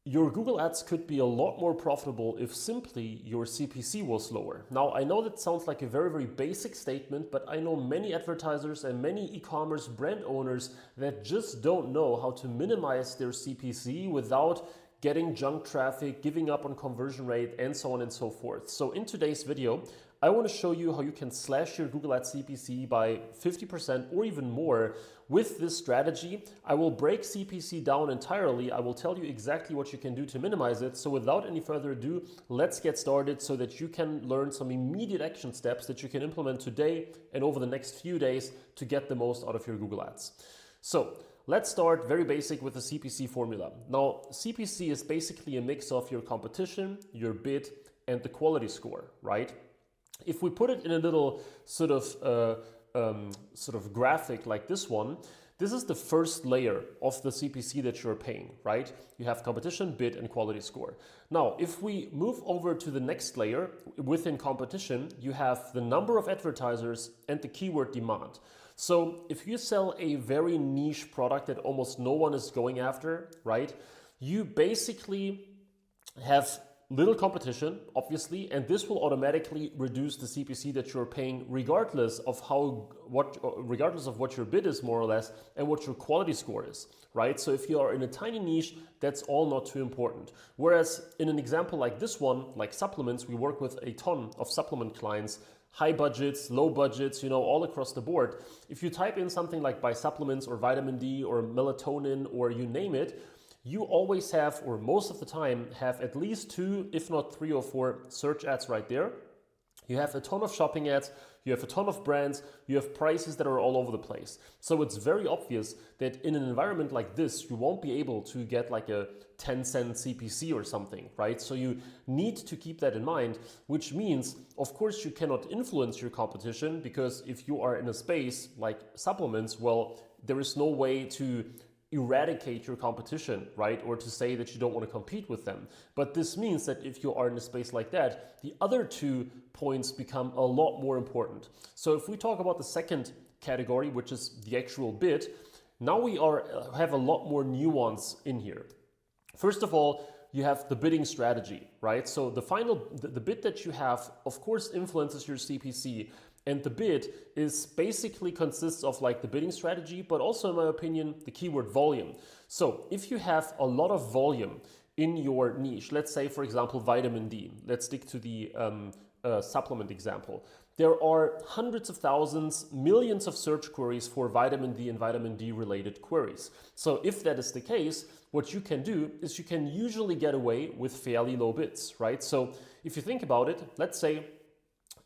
Your Google Ads could be a lot more profitable if simply your CPC was lower. Now, I know that sounds like a very, very basic statement, but I know many advertisers and many e-commerce brand owners that just don't know how to minimize their CPC without getting junk traffic, giving up on conversion rate, and so on and so forth. So in today's video, I want to show you how you can slash your Google Ads CPC by 50% or even more with this strategy. I will break CPC down entirely. I will tell you exactly what you can do to minimize it. So without any further ado, let's get started so that you can learn some immediate action steps that you can implement today and over the next few days to get the most out of your Google Ads. So let's start very basic with the CPC formula. Now, CPC is basically a mix of your competition, your bid, and the quality score, right? If we put it in a little sort of graphic like this one, this is the first layer of the CPC that you're paying, right? You have competition, bid, and quality score. Now, if we move over to the next layer within competition, you have the number of advertisers and the keyword demand. So if you sell a very niche product that almost no one is going after, right? You basically have little competition, obviously, and this will automatically reduce the CPC that you're paying regardless of what your bid is more or less and what your quality score is, right? So if you are in a tiny niche, that's all not too important. Whereas in an example like this one, like supplements, we work with a ton of supplement clients, high budgets, low budgets, all across the board. If you type in something like buy supplements or vitamin D or melatonin or you name it, you always have, or most of the time, have at least 2, if not 3 or 4 search ads right there. You have a ton of shopping ads, you have a ton of brands, you have prices that are all over the place. So it's very obvious that in an environment like this, you won't be able to get like a 10-cent CPC or something, right? So you need to keep that in mind, which means, of course, you cannot influence your competition because if you are in a space like supplements, well, there is no way to eradicate your competition, right? Or to say that you don't want to compete with them. But this means that if you are in a space like that, the other 2 points become a lot more important. So if we talk about the second category, which is the actual bid, now we have a lot more nuance in here. First of all, you have the bidding strategy, right? So the bid that you have, of course, influences your CPC. And the bid is basically consists of like the bidding strategy, but also in my opinion, the keyword volume. So if you have a lot of volume in your niche, let's say for example, vitamin D, let's stick to the supplement example. There are hundreds of thousands, millions of search queries for vitamin D and vitamin D related queries. So if that is the case, what you can do is you can usually get away with fairly low bids, right? So if you think about it, let's say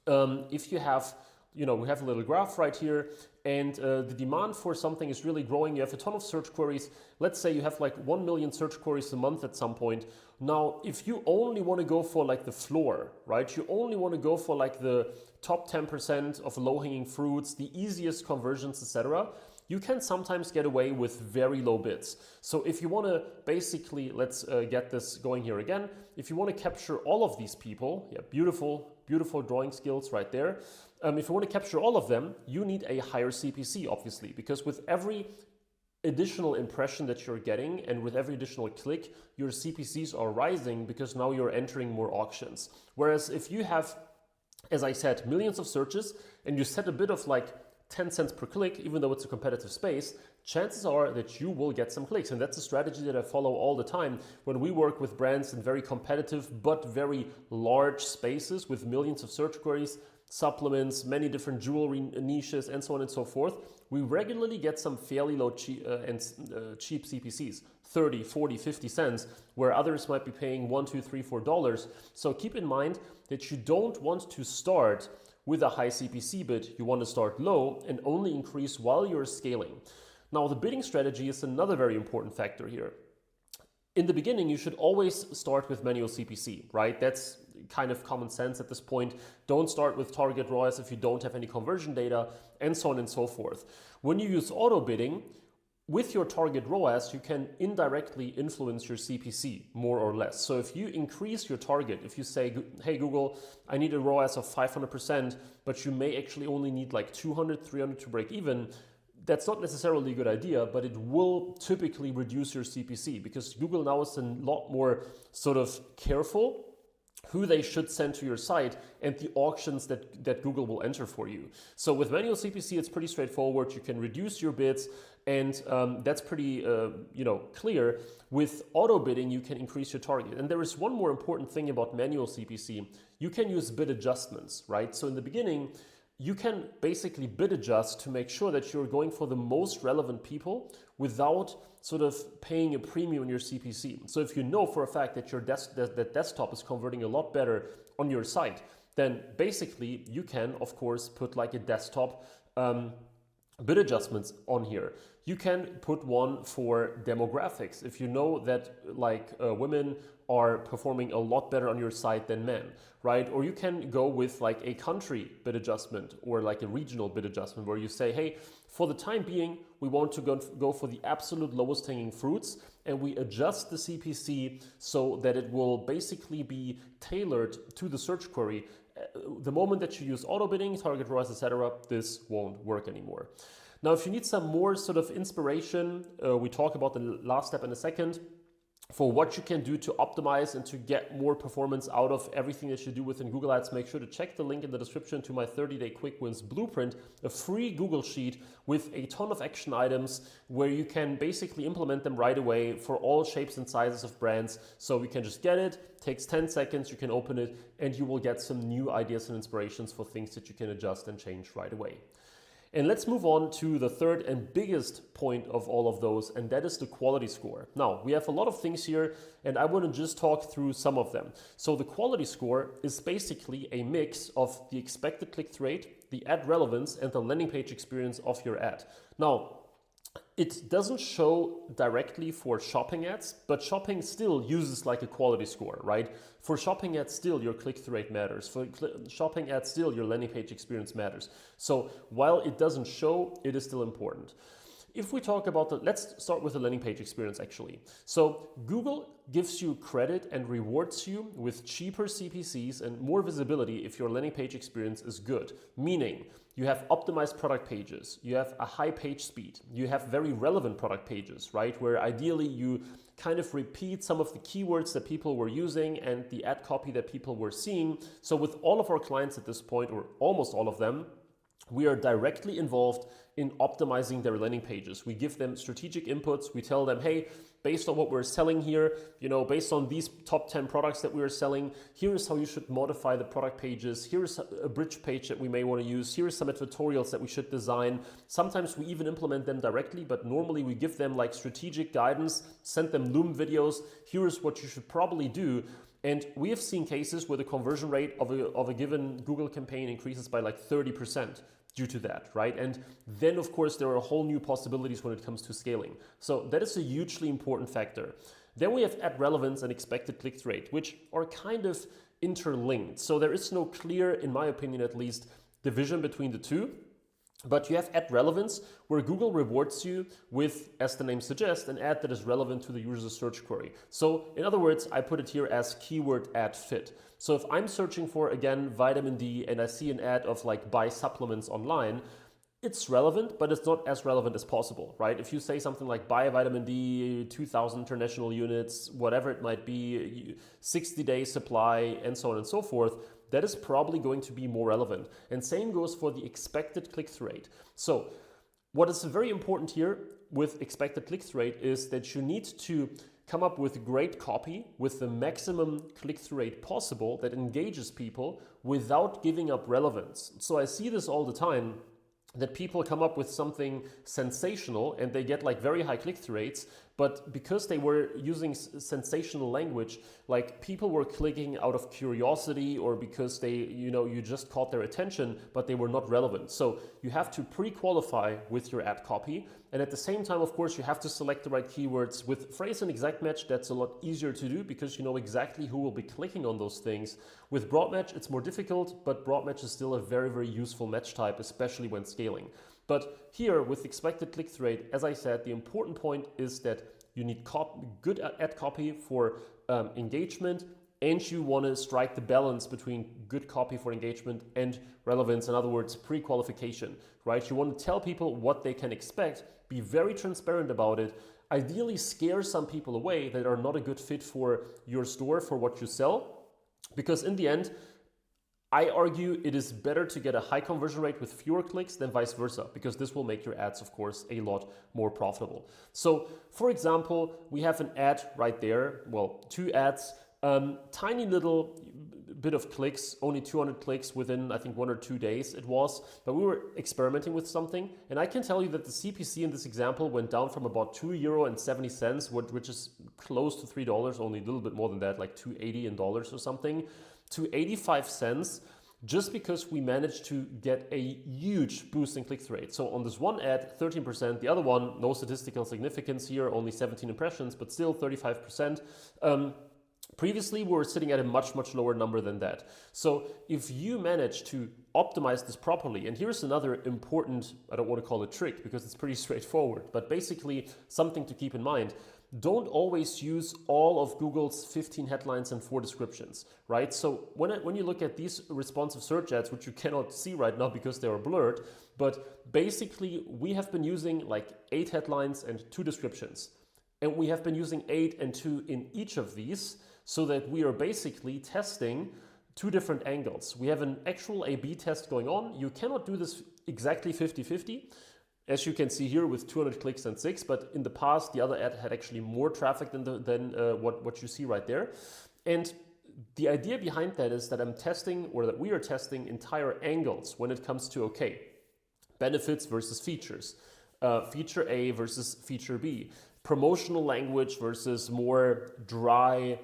if you have, we have a little graph right here and the demand for something is really growing. You have a ton of search queries. Let's say you have like 1 million search queries a month at some point. Now, if you only want to go for like the floor, right? You only want to go for like the top 10% of low-hanging fruits, the easiest conversions, etc., you can sometimes get away with very low bids. So if you want to basically, let's get this going here again. If you want to capture all of these people, yeah, beautiful drawing skills right there. If you want to capture all of them, you need a higher CPC, obviously, because with every additional impression that you're getting and with every additional click, your CPCs are rising because now you're entering more auctions. Whereas if you have, as I said, millions of searches and you set a bit of like 10 cents per click, even though it's a competitive space, chances are that you will get some clicks. And that's a strategy that I follow all the time when we work with brands in very competitive but very large spaces with millions of search queries, supplements, many different jewelry niches, and so on and so forth. We regularly get some fairly low cheap CPCs, 30, 40, 50 cents, where others might be paying $1, $2, $3, $4. So keep in mind that you don't want to start with a high CPC bid. You want to start low and only increase while you're scaling. Now, the bidding strategy is another very important factor here. In the beginning, you should always start with manual CPC, right? That's kind of common sense at this point. Don't start with target ROAS if you don't have any conversion data, and so on and so forth. When you use auto bidding, with your target ROAS, you can indirectly influence your CPC more or less. So if you increase your target, if you say, hey Google, I need a ROAS of 500%, but you may actually only need like 200, 300 to break even, that's not necessarily a good idea, but it will typically reduce your CPC because Google now is a lot more sort of careful who they should send to your site and the auctions that Google will enter for you. So with manual CPC, it's pretty straightforward. You can reduce your bids, and that's pretty clear. With auto bidding, you can increase your target. And there is one more important thing about manual CPC. You can use bid adjustments, right? So in the beginning, you can basically bid adjust to make sure that you're going for the most relevant people without sort of paying a premium on your CPC. So if you know for a fact that your desktop is converting a lot better on your site, then basically you can, of course, put like a desktop bid adjustments on here. You can put one for demographics. If you know that women are performing a lot better on your site than men, right? Or you can go with like a country bid adjustment or like a regional bid adjustment where you say, hey, for the time being, we want to go for the absolute lowest hanging fruits, and we adjust the CPC so that it will basically be tailored to the search query. The moment that you use auto bidding, target ROAS, etc., this won't work anymore. Now, if you need some more sort of inspiration, we talk about the last step in a second, for what you can do to optimize and to get more performance out of everything that you do within Google Ads, make sure to check the link in the description to my 30-day quick wins blueprint, a free Google sheet with a ton of action items where you can basically implement them right away for all shapes and sizes of brands. So you can just get it, takes 10 seconds, you can open it, and you will get some new ideas and inspirations for things that you can adjust and change right away. And let's move on to the third and biggest point of all of those, and that is the quality score. Now, we have a lot of things here, and I want to just talk through some of them. So the quality score is basically a mix of the expected click-through rate, the ad relevance, and the landing page experience of your ad. Now, it doesn't show directly for shopping ads, but shopping still uses like a quality score, right? For shopping ads, still your click-through rate matters. For shopping ads, still your landing page experience matters. So while it doesn't show, it is still important. If we talk about let's start with the landing page experience actually. So Google gives you credit and rewards you with cheaper CPCs and more visibility if your landing page experience is good. Meaning you have optimized product pages, you have a high page speed, you have very relevant product pages, right? Where ideally you kind of repeat some of the keywords that people were using and the ad copy that people were seeing. So with all of our clients at this point, or almost all of them, we are directly involved in optimizing their landing pages. We give them strategic inputs. We tell them, hey, based on what we're selling here, based on these top 10 products that we are selling, here is how you should modify the product pages. Here is a bridge page that we may want to use. Here is some tutorials that we should design. Sometimes we even implement them directly, but normally we give them like strategic guidance, send them Loom videos. Here is what you should probably do. And we have seen cases where the conversion rate of a given Google campaign increases by like 30% due to that, right? And then of course there are whole new possibilities when it comes to scaling. So that is a hugely important factor. Then we have ad relevance and expected click-through rate, which are kind of interlinked. So there is no clear, in my opinion at least, division between the two. But you have ad relevance, where Google rewards you with, as the name suggests, an ad that is relevant to the user's search query. So in other words, I put it here as keyword ad fit. So if I'm searching for, again, vitamin D and I see an ad of like buy supplements online, it's relevant, but it's not as relevant as possible, right? If you say something like buy vitamin D, 2,000 international units, whatever it might be, 60-day supply, and so on and so forth, that is probably going to be more relevant. And same goes for the expected click-through rate. So what is very important here with expected click-through rate is that you need to come up with great copy with the maximum click-through rate possible that engages people without giving up relevance. So I see this all the time, that people come up with something sensational and they get like very high click-through rates, but because they were using sensational language, like people were clicking out of curiosity or because they, you just caught their attention, but they were not relevant. So you have to pre-qualify with your ad copy. And at the same time, of course, you have to select the right keywords. With phrase and exact match, that's a lot easier to do because you know exactly who will be clicking on those things. With broad match, it's more difficult, but broad match is still a very, very useful match type, especially when scaling. But here with expected click-through rate, as I said, the important point is that you need good ad copy for engagement and you want to strike the balance between good copy for engagement and relevance, in other words, pre-qualification, right? You want to tell people what they can expect, be very transparent about it, ideally scare some people away that are not a good fit for your store, for what you sell, because in the end, I argue it is better to get a high conversion rate with fewer clicks than vice versa, because this will make your ads, of course, a lot more profitable. So, for example, we have an ad right there, well, 2 ads, tiny little bit of clicks, only 200 clicks within, I think, 1 or 2 days it was, but we were experimenting with something, and I can tell you that the CPC in this example went down from about €2.70, which is close to $3, only a little bit more than that, like $2.80 in dollars or something, to 85 cents, just because we managed to get a huge boost in click-through rate. So on this one ad, 13%, the other one, no statistical significance here, only 17 impressions, but still 35%. Previously, we were sitting at a much, much lower number than that. So if you manage to optimize this properly, and here's another important, I don't want to call it trick because it's pretty straightforward, but basically something to keep in mind. Don't always use all of Google's 15 headlines and 4 descriptions, right? So when you look at these responsive search ads, which you cannot see right now because they are blurred, but basically we have been using like 8 headlines and 2 descriptions. And we have been using 8 and 2 in each of these, so that we are basically testing 2 different angles. We have an actual A/B test going on. You cannot do this exactly 50-50, as you can see here with 200 clicks and 6, but in the past, the other ad had actually more traffic than what you see right there. And the idea behind that is that I'm testing, or that we are testing, entire angles when it comes to, okay, benefits versus features, feature A versus feature B, promotional language versus more dry,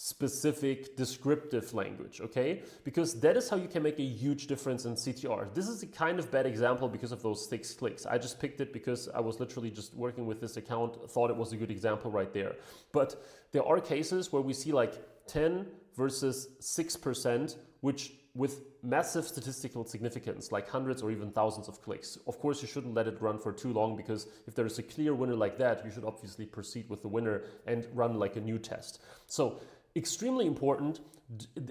specific descriptive language, okay? Because that is how you can make a huge difference in CTR. This is a kind of bad example because of those 6 clicks. I just picked it because I was literally just working with this account, thought it was a good example right there. But there are cases where we see like 10 versus 6%, which with massive statistical significance, like hundreds or even thousands of clicks. Of course, you shouldn't let it run for too long, because if there is a clear winner like that, you should obviously proceed with the winner and run like a new test. So extremely important.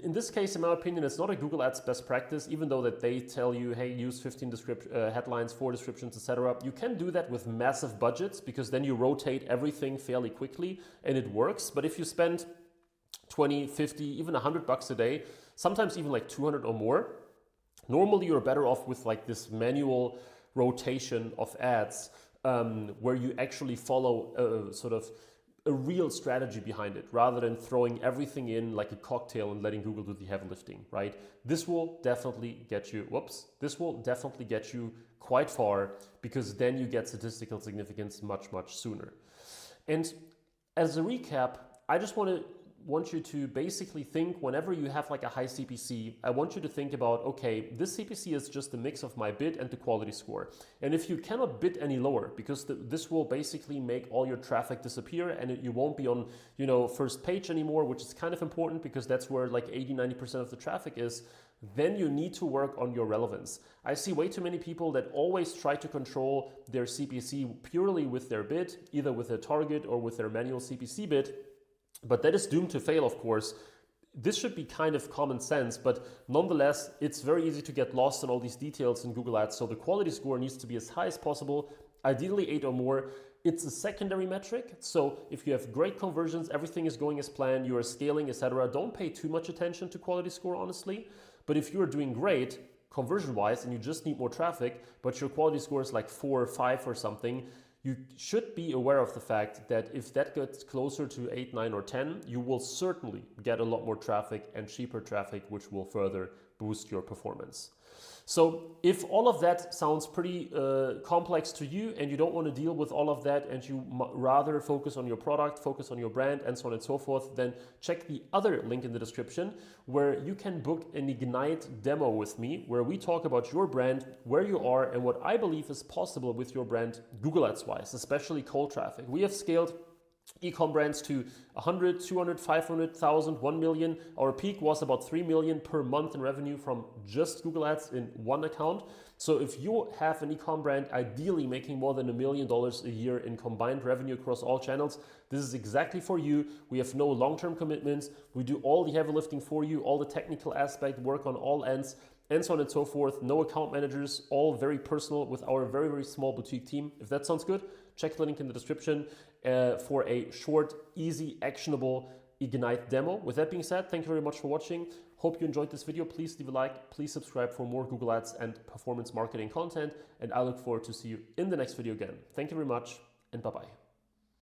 In this case, in my opinion, it's not a Google Ads best practice, even though that they tell you, hey, use 15 headlines, 4 descriptions, etc. You can do that with massive budgets, because then you rotate everything fairly quickly and it works. But if you spend 20, 50, even $100 a day, sometimes even like 200 or more, normally you're better off with like this manual rotation of ads, where you actually follow sort of a real strategy behind it, rather than throwing everything in like a cocktail and letting Google do the heavy lifting, right? This will definitely get you, this will definitely get you quite far, because then you get statistical significance much, much sooner. And as a recap, I just want you to basically think, whenever you have like a high CPC, I want you to think about, okay, this CPC is just a mix of my bid and the quality score. And if you cannot bid any lower, because this will basically make all your traffic disappear, and you won't be on, first page anymore, which is kind of important, because that's where like 80-90% of the traffic is, then you need to work on your relevance. I see way too many people that always try to control their CPC purely with their bid, either with their target or with their manual CPC bid. But that is doomed to fail, of course. This should be kind of common sense, but nonetheless, it's very easy to get lost in all these details in Google Ads. So the quality score needs to be as high as possible, ideally 8 or more. It's a secondary metric. So if you have great conversions, everything is going as planned, you are scaling, etc., don't pay too much attention to quality score, honestly. But if you are doing great conversion-wise and you just need more traffic, but your quality score is like 4 or 5 or something, you should be aware of the fact that if that gets closer to 8, 9, or 10, you will certainly get a lot more traffic and cheaper traffic, which will further boost your performance. So if all of that sounds pretty complex to you, and you don't want to deal with all of that, and you rather focus on your product, focus on your brand, and so on and so forth, then check the other link in the description, where you can book an Ignite demo with me, where we talk about your brand, where you are, and what I believe is possible with your brand Google Ads wise, especially cold traffic. We have scaled e-com brands to 100, 200, 500,000, 1 million. Our peak was about 3 million per month in revenue from just Google Ads in one account. So if you have an e-com brand ideally making more than $1 million a year in combined revenue across all channels, this is exactly for you. We have no long-term commitments. We do all the heavy lifting for you, all the technical aspect, work on all ends, and so on and so forth. No account managers, all very personal with our very, very small boutique team. If that sounds good, check the link in the description for a short, easy, actionable Ignite demo. With that being said, thank you very much for watching. Hope you enjoyed this video. Please leave a like, please subscribe for more Google Ads and performance marketing content, and I look forward to see you in the next video again. Thank you very much, and bye-bye.